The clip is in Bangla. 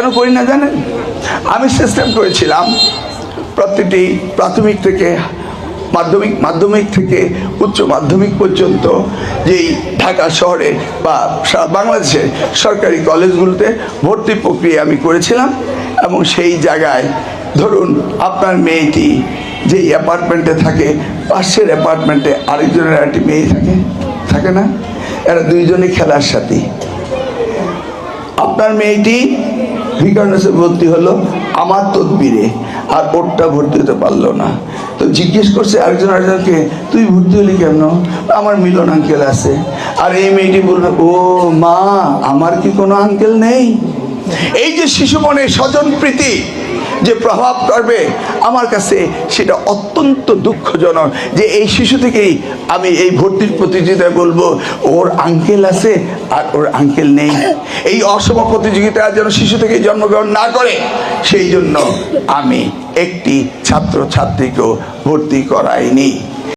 কেন করি না জানেন? আমি সিস্টেম করেছিলাম প্রতিটি প্রাথমিক থেকে মাধ্যমিক থেকে উচ্চ মাধ্যমিক পর্যন্ত যেই ঢাকা শহরে বা সারা বাংলাদেশের সরকারি কলেজগুলোতে ভর্তি প্রক্রিয়া আমি করেছিলাম। এবং সেই জায়গায় ধরুন আপনার মেয়েটি যেই অ্যাপার্টমেন্টে থাকে, পাশের অ্যাপার্টমেন্টে আরেকজনের একটি মেয়ে থাকে না, এরা দুইজনে খেলার সাথী। আপনার মেয়েটি ভিকারুন্নিসা ভর্তি হলো আমার তদবিরে, আর ওরটা ভর্তি হতে পারলো না। তো জিজ্ঞেস করছে আরেকজনকে, তুই ভর্তি হলি কেন? আমার মিলন আঙ্কেল আছে। আর এই মেয়েটি বলবে, ও মা, আমার কি কোনো আঙ্কেল নেই? এই যে শিশু মনে স্বজন প্রীতি যে প্রভাব করবে, আমার কাছে সেটা অত্যন্ত দুঃখজনক যে এই শিশু থেকেই আমি এই ভর্তির প্রতিযোগিতায় বলবো ওর আঙ্কেল আছে আর ওর আঙ্কেল নেই। এই অসম প্রতিযোগিতা যেন শিশু থেকে জন্মগ্রহণ না করে, সেই জন্য আমি একটি ছাত্র ছাত্রীকেও ভর্তি করাইনি।